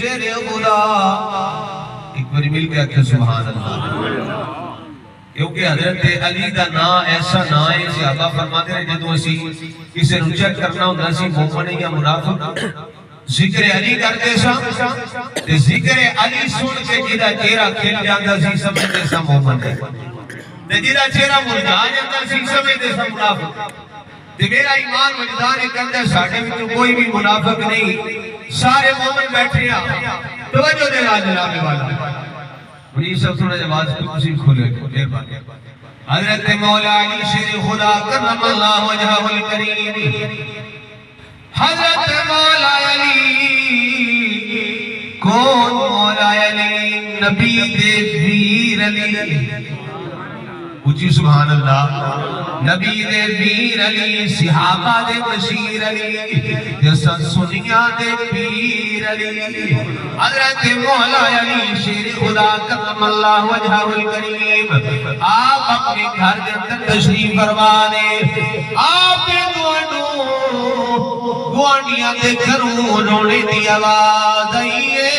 شیر خدا. ایک باری مل کے آکھیں سبحان اللہ. کیونکہ حضرت علی دا نا ایسا نا ہے صحابہ فرماتے ہیں جدو اسی کسی نو چیک کرنا ہوتا سی مومن یا منافق ذکر علی کرتے سا تے ذکر علی سن کے جدا چہرہ کھل جاتا سی سمجھتے سا مومن ہے تے جدا چہرہ مرجا جاتا سی سمجھتے سا منافق. تے میرا ایمان وجدان کرتا ساڑھے میں کوئی بھی منافق نہیں سارے مومن بیٹھے ہیں. توجہ دے لا جناب والا یہ سب سنہ جواز کو کسی کھولے دیر بات. حضرت مولا علی شیر خدا کرم اللہ وجہہ الکریم. حضرت مولا علی کون مولا علی نبی دے ویر علی اچھی سبحان اللہ. نبی دے ویر علی صحابہ دے بشیر علی جیسا سنیا دے پیر علی. حضرت مولا علی شیر خدا کرم اللہ وجہہ الکریم آپ اپنے گھر کے اندر تشریف فرمانے. آپ گوانڈیاں دے گھروں رونے دی آواز آئیے.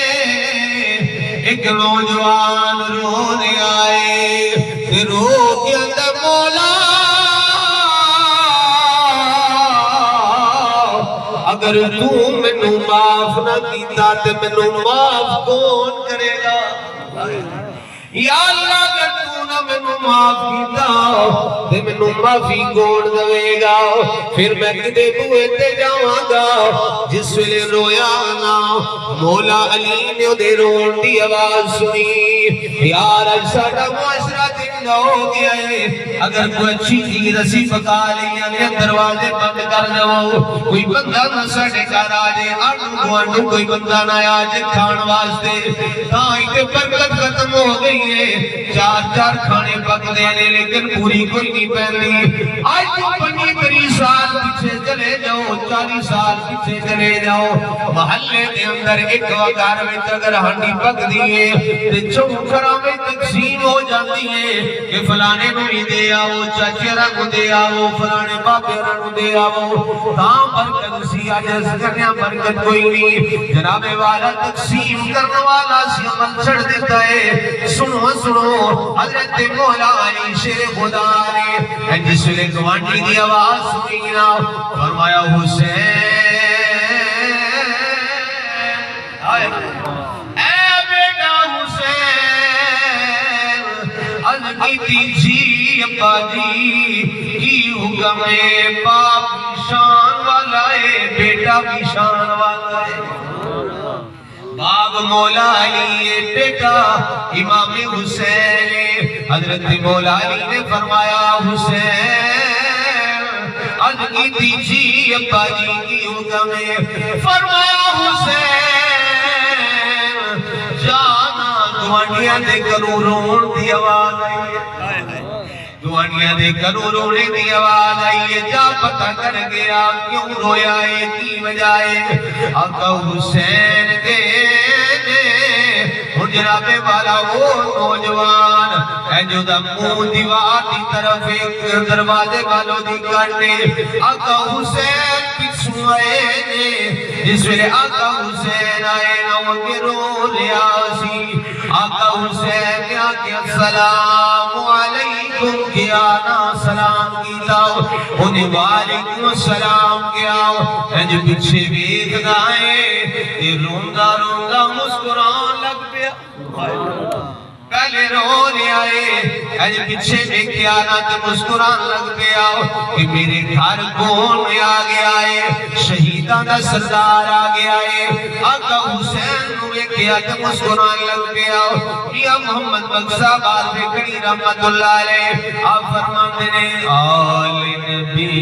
ایک نوجوان رونے آئے رو کے اندر مولا اگر تو منو معاف نہ کیتا تے منو معاف کون کرے گا. یا اللہ اگر تو نہ منو معاف کیتا تے منو معافی کون دے گا. پھر میں کدے بوئے تے جاواں گا جس ویلے رویا نا مولا علی نے دے رون دی آواز سنی. یار اج ساڈا معاشرہ زندہ ہو گیا ہے. اگر کوئی اچھی چیز اسی پکا لیا نے دروازے بند کر دو کوئی بندہ نہ ساڈے گھر آ جائے آنو گوانڈو کوئی بندہ نہ آ جائے کھان واسطے تائیں تے برکت ختم ہو گئی ہے. چار چار کھانے پک دے نے لیکن پوری کوئی نہیں پہنی. آج تو 25 سال پیچھے چلے جاؤ 40 سال پیچھے چلے جاؤ محلے دے اندر ایک وقار میں اگر ہانڈی پک دیئے تے چوکھرا میں تقسیم ہو جاتی ہے کہ فلانے نو ہی دے آؤ چاچے رنگ دے آؤ فلانے باپے رنگ دے آؤ. تاں برکت سی آجز کرنے برکت کوئی نہیں. جناب والا تقسیم کرنے والا سی عمل چھڑ دیتا ہے. سنو سنو حضرت مولا علی شیر خدا نے جس لے گوانڈی دی آواز سنی نا فرمایا حسین اے بیٹا حسین الگیتی جی ابا جی کی حکم ہے. باپ شان والا ہے بیٹا بھی شان والا ہے. باپ مولا علی ہے بیٹا امام حسین. حضرت مولا علی نے فرمایا حسین الگیتی جی ابا جی کی حکم ہے. فرمایا حسین جانا گوانڈیاں دے کروں رون دی آواز آئی ہے. گوانڈیاں دے کروں رونے دی آواز آئی ہے. جا پتہ کر گیا کیوں رویا ہے کی وجہ ہے. آقا حسین دے جناب والا وہ نوجوان ہے جو دا منہ دیوار دی طرف ایک دروازے والوں دی کاٹے. آقا حسین پچھو آئے نے جس ویلے آقا حسین آئے نا وہ رو لیا سی. آقا حسین کیا کہ السلام علیکم کیا نا سلام کیتا انہیں وعلیکم السلام کیا. جو پچھے بیت گائے روندہ روندہ مسکران لگ پیا. پہلے رو لیا ہے اج پیچھے دیکھیا نہ تے مسکران لگ پیا کہ میرے گھر کون آ گیا ہے. شہیداں دا سردار آ گیا ہے. آقا حسین نو ویکھیا تے مسکران لگ پیا. یا محمد بخشا بار فکری رحمت اللہ علیہ آپ فرماتے نے آل نبی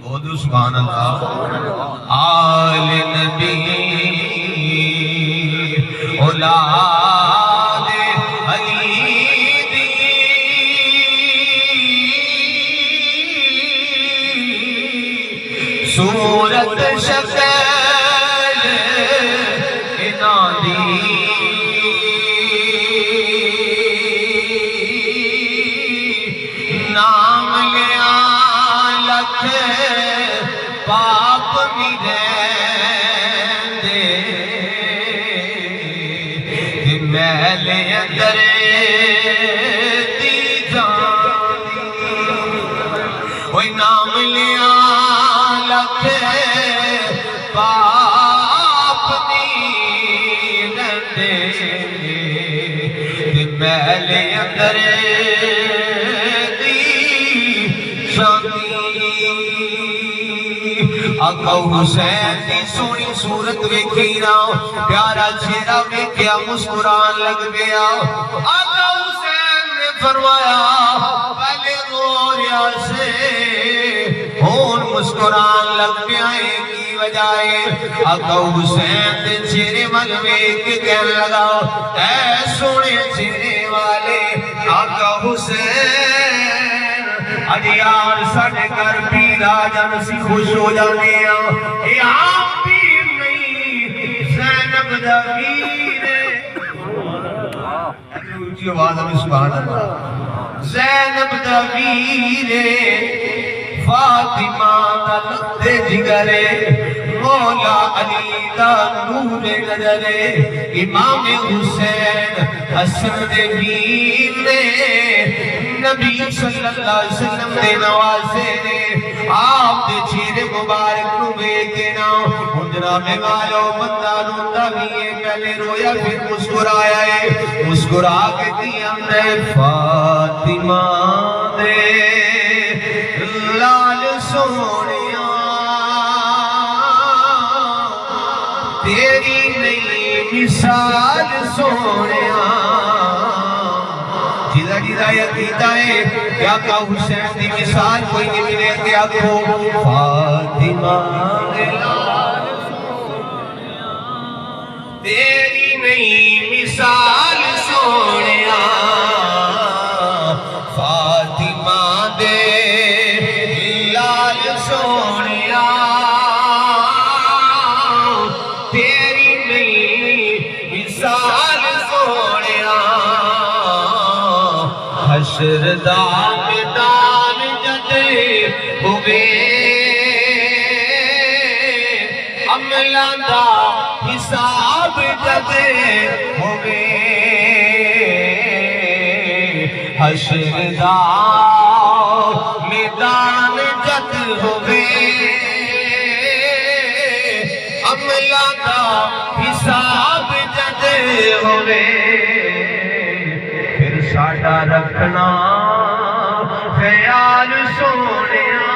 بہت سبحان اللہ آل نبی اولاد علی دی صورت شکل انہاں دی نام لیا لکھ پاک نہیں رہندے کہ محل اندر دی جاندی کوئی نام لیا لکھ پاپ نہیں رہندے کہ محل اندر آقا حسین دی سونی صورت ویکھی نا پیارا چہرہ ویکھیا مسکران لگ گیا آقا حسین نے فرمایا پہلے رو رہا سے ہون مسکران لگ گیا کی وجہ ہے آقا حسین دے چہرے وال ویکھ کے کہنے لگا اے سونے چہرے والے آقا حسین اجیار ساڑھے کر پیر آجان سی خوش ہو جانے ہیں اے آپ پیر نہیں زینب دا پیر ہے اچھی آواز ہمیں سبحان اللہ زینب دا پیر ہے فاطمہ دا لطف جگر ہے مولا علی دا نور نظر ہے امام حسین حسن دے پیر نے نبی صلی اللہ علیہ وسلم دے نوازے نے آپ دے چہرے مبارک نو ویکھے نا ہن جناب والو بندہ روندا بھی ہے پہلے رویا پھر مسکرایا ہے مسکرا کے دیا میں فاطمہ دے لال سونیا تیری نئی مثال سونیا جیدہ جیدہ یقیدہ ہے کیا کہ حسین دی مثال کوئی نہیں ملے کیا کہ فاطمہ لال سونیا تیری نئی مثال سونیا فاطمہ دے لال سونیا تیری نئی مثال سونیا حشر دا میدان جدے ہوئے عملان دا حساب جدے ہوئے حشر دا میدان جد ہوئے عملان دا حساب جدے ہوئے ساڑھا رکھنا خیال سونیا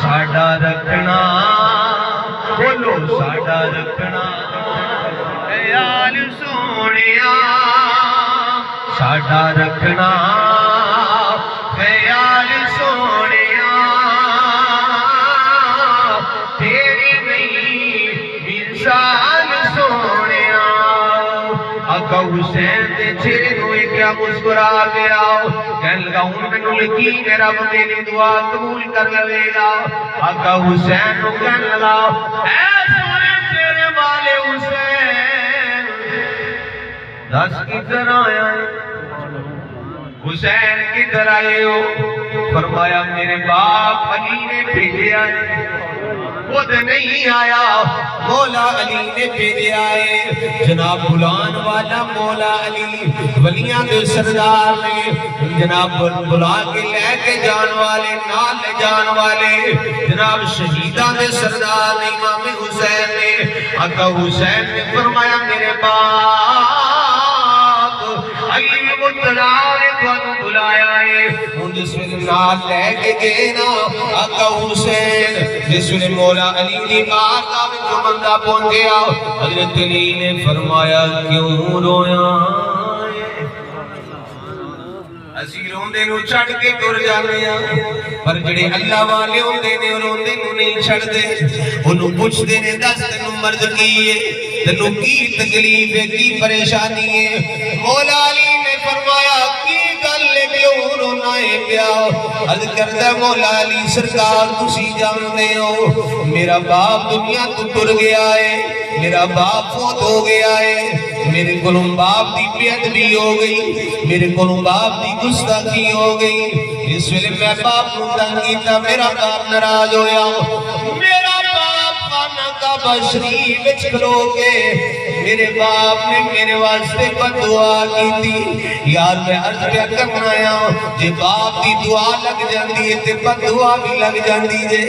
ساڑھا رکھنا بولو ساڑھا رکھنا خیال سونیا ساڑھا رکھنا خیال سونیا تیری نئی مثال سونیا آقا حسین دے چہرے نو کیا مسکرا گیا کہنے لگا ہوں میں نو یقین ہے رب میری دعا قبول کر لے گا آقا حسین نو کہنے لگا اے سونے چہرے والے حسین دس کدھر آیا ہے حسین کدھر آئے ہو فرمایا میرے باپ علی نے بھیجے آئے خود نہیں آیا مولا علی نے بھیجے آئے جناب بلان والا مولا علی ولیاں دے سردار نے جناب بلا کے لے کے جان والے نال لے جان والے جناب شہیدان دے سردار نے امام حسین نے آقا حسین نے فرمایا میرے باپ علی مطلع نے تو بلایا ہے ان جس میں نال لے کے گئے نا آقا حسین جس میں مولا علی دی بات آوے جو بندہ پہنچے آؤ حضرت علی نے فرمایا کیوں رویا اسی روندے نو چھڑ کے ٹر جانے پر جڑے اللہ والے ہوندے نے روندے نو نہیں چھڑ دے انہوں پوچھ دے نے دس تنو مرد کیے تنو کی تکلیف ہے کی پریشانی ہے مولا علی نے فرمایا کی گل کیوں رونا ہے پیاؤ حد کردہ مولا علی سرکار تسی جاندے ہو میرا باپ دنیا تو ٹر گیا ہے میرا باپ فوت ہو گیا ہے میرے کلوں باپ دی بیعت بھی ہو گئی میرے کلوں باپ دی گستاخی ہو گئی اس ویلے میں باپ نو تنگ کیتا میرا باپ ناراض ہویا میرا کعبہ شریف وچ کھلو کے میرے باپ نے میرے واسطے دعا کی تھی. یار میں عرض پہ کرنا آیا جے باپ دی دعا لگ جاندی ہے تے دعا بھی لگ جاندی جے.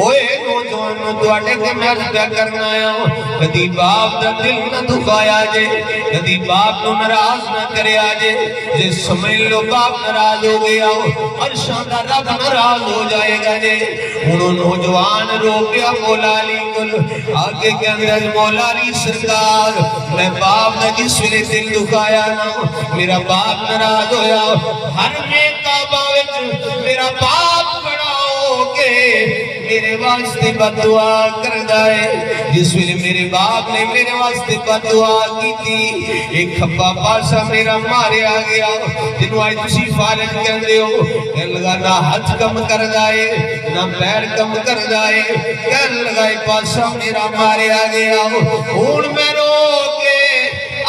اوئے نوجوانوں تواڈے تے میں عرض پہ کرنا آیا کدی باپ دا دل نہ دکھایا جے, کدی باپ نو ناراض نہ کریا جے. جے سمجھ لو باپ ناراض ہو گیا عرشاں دا رب ناراض ہو جائے گا جے. انہوں نوجوان رو گیا مولا علی کل آگے کے اندر مولا علی سرکار میں باپ نے جس ویلے دل دکھایا نا میرا باپ ناراض ہویا. ہر میں کعبہ وچ میرا باپ کھڑا ہو کے میرے واسطے بددعا کردا ہے. جس ویلے میرے باپ نے میرے واسطے بددعا کی تھی ایک کھبا پاسا میرا مارے آ گیا جنوں آج تسی فالج کہندے ہو کہن لگا نہ ہاتھ کم کردا ہے نہ پیر کم کردا ہے کہن لگا پاسا میرا مارے آ گیا. ہن میں رو کے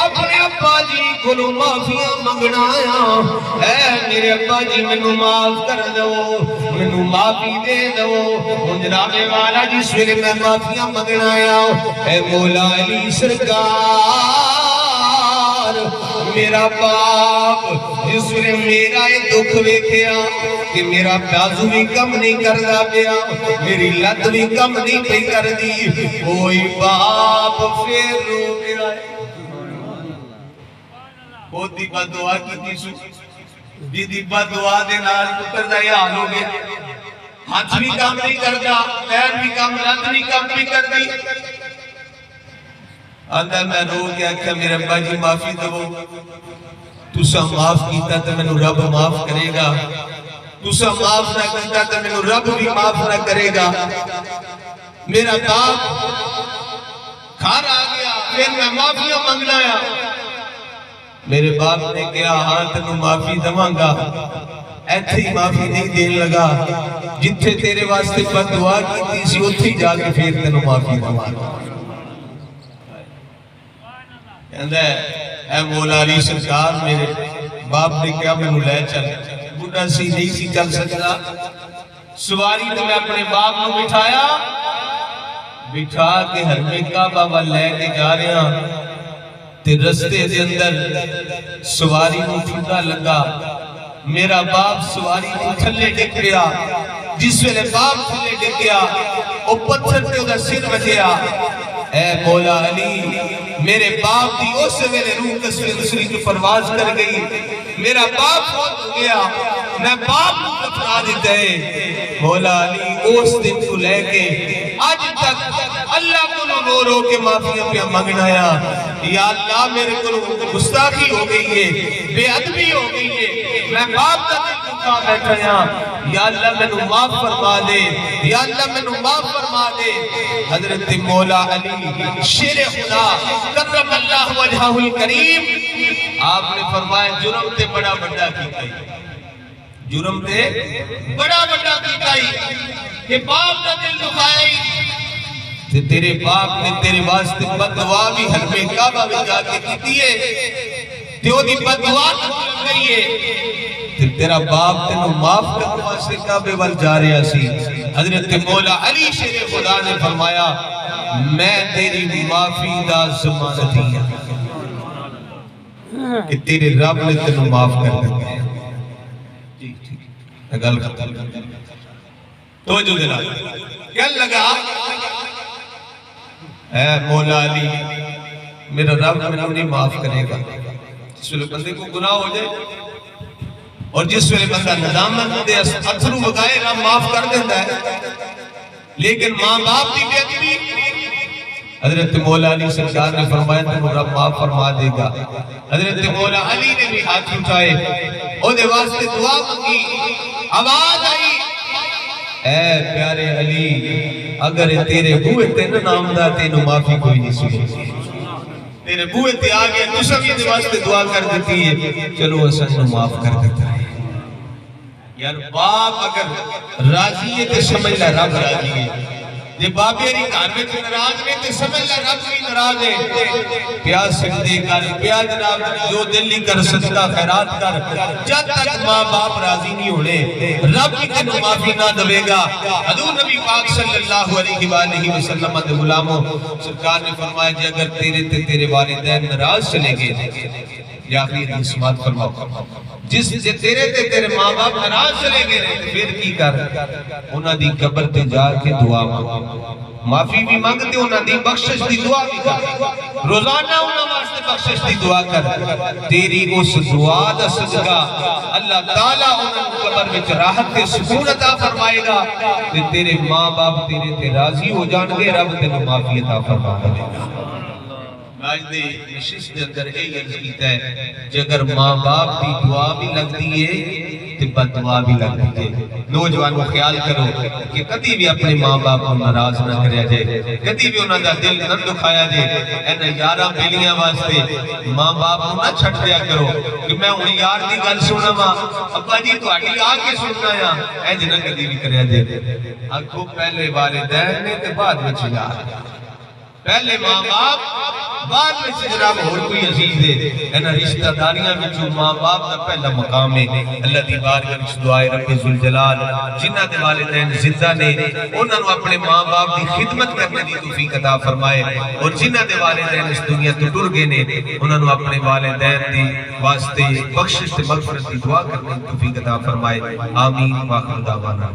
اپنے ابا جی کو معافیاں منگنا آیا اے میرے ابا جی مینوں معاف کر دو مینوں معافی دے دو. جناب والا جس ویلے میں معافیاں منگنا آیا اے مولا علی سرکار میرا باپ جس ویلے میرا یہ دکھ ویکھیا کہ میرا بازو بھی کم نہیں کردا پیا میری لت بھی کم نہیں پئی کردی کوئی باپ پھر رو گیا. بہت دی بددعا کی سو جی دی بددعا دے نال پتر دا یہ حال ہو گیا ہاتھ بھی کام نہیں کردا پیر بھی کام لت بھی کام نہیں کردی. اندر میں رو کے آکھیا میرے ابا جی معافی دو تسا معاف کیتا تو مینوں رب معاف کرے گا تسا معاف نہ کیتا تو مینوں رب بھی معاف نہ کرے گا. میرا باپ گھر آ گیا پھر میں معافیاں منگنا آیا. میرے باپ نے کہا ہاں تینوں معافی دواں گا ایتھے ہی معافی نہیں دین لگا جتھے تیرے واسطے بددعا کیتی سی اوتھے جا کے پھر تینوں معافی دواں گا. کہندا ہے اے مولا علی سرکار میرے باپ نے کہا مینوں لے چل بڈھا سی نہیں سی چل سکدا سواری تے میں اپنے باپ نو بٹھایا بٹھا کے حرم کعبہ ول لے کے جا رہا تے رستے دے اندر سواری نو ٹھنڈا لگا میرا باپ سواری نو تھلے ڈگ پیا. جس ویلے باپ تھلے ڈگ گیا او پتھر تے اودہ سر وجیا. اے مولا علی میرے باپ دی اس ویلے روح تسویر دوسری کی پرواز کر گئی میرا باپ فوت ہو گیا میں باپ کو دفنا دیتا ہے. مولا علی اس دن کو لے کے آج تک اللہ کو رو رو کے معافیاں پہ منگنا یا اللہ میرے کو گستاخی ہو گئی ہے بے ادبی ہو گئی ہے میں باپ کا دل دکھا بیٹھا یا اللہ میں نو معاف فرما دے یا اللہ میں نو معاف فرما دے. حضرت مولا علی شیر خدا کرم اللہ وجہہ الکریم آپ نے فرمایا جرم تے بڑا بڑا کیتا ہی جرم تے بڑا بڑا کیتا ہی کہ باپ کا دل دکھائی تے تیرے باپ نے تیرے واسطے بددعا بھی حرم کعبہ میں جا کے کیتی ہے تے وہ دی بددعا لگ گئی ہے تے تیرا باپ تینوں معاف کرنے واسطے کعبے وال جا رہا سی. حضرت مولا علی شیر خدا نے فرمایا میں تیری معافی دا ضمانت دیا کہ تیرے رب نے تینوں معاف کر دیا. گل ختم توجہ دلا گل لگا اے مولا علی میرا رب میں نہیں معاف کرے گا. جس ویلے بندے کو گناہ ہو جائے اور جس ویلے بندہ ندامت دے اتھرو بگائے رب معاف کر دیتا ہے لیکن ماں باپ دی بے ادبی حضرت مولا علی سرکار نے فرمایا تمہیں رب معاف فرما دے گا. حضرت مولا علی نے بھی ہاتھ اٹھائے اور دے واسطے دعا مانگی آواز آئی اے پیارے علی اگر تیرے بوئے تے نہ نامدہ تینوں معافی کوئی نہیں سنی تیرے بوئے تے آگے تو سب یہ دے واسطے دعا کر دیتی ہے چلو اسا نو معاف کر دیتا ہے. یار باپ اگر راضی ہے تے سمجھ لے رب راضی ہے جے بابے ری گھر وچ ناراض نے تے سمجھ لے رب بھی ناراض ہے پیا سجدے کر پیا جناب جو دل نہیں کر سکتا خیرات کر جب تک ماں باپ راضی نہیں ہونے رب بھی تینوں معافی نہ دے گا حضور نبی پاک صلی اللہ علیہ وآلہ وسلم دے غلاموں سرکار نے فرمایا کہ اگر تیرے والدین ناراض چلے گئے یا آخری حدیث سماعت فرماؤ جس تیرے ماں باپ ناراض چلے گئے پھر کی کر انہاں دی قبر تے جا کے دعا مانگ معافی بھی مانگتے انہاں دی بخشش دی دعا بھی کر روزانہ انہاں واسطے بخشش دی دعا کر تیری اس دعا دا صدقہ اللہ تعالیٰ انہاں قبر وچ راحت تے سکون عطا فرمائے گا کہ تیرے ماں باپ تیرے تے راضی ہو جان گے رب تینوں معافی عطا فرما دے گا آج دے نشست دے اندر ایک عرض کیتا ہے کہ اگر ماں باپ دی دعا بھی لگ دیئے تو بد دعا بھی لگ دیئے نوجوانوں خیال کرو کہ کدی بھی اپنے ماں باپ کو ناراض نہ کریا جائے کدی بھی انہاں دا دل نہ دکھایا جائے اینا یاراں بیلیاں واسطے ماں باپ کو نہ چھٹ دیا کرو کہ میں انہیں یار دی گل سنا ماں ابا جی تو آٹی آکے سننا یا اے جنہ کدی بھی کریا جائے آنکھوں پہلے والدین نے تے بعد میں یار پہلے ماں باپ بعد میں سے جناب اور کوئی عزیز دے اینا رشتہ داریاں میں جو ماں باپ دا پہلا مقام ہے اللہ دی بارگاہ وچ دعائے رب ذوالجلال جنہ دے والدین زندہ نے انہاں نو اپنے ماں باپ دی خدمت کرنے دی توفیق عطا فرمائے اور جنہ دے والدین اس دنیا تو ٹر گئے نے انہاں نو اپنے والدین دی واسطے بخشش تے مغفرت دی دعا کرنے دی توفیق عطا فرمائے آمین واخر دعوانا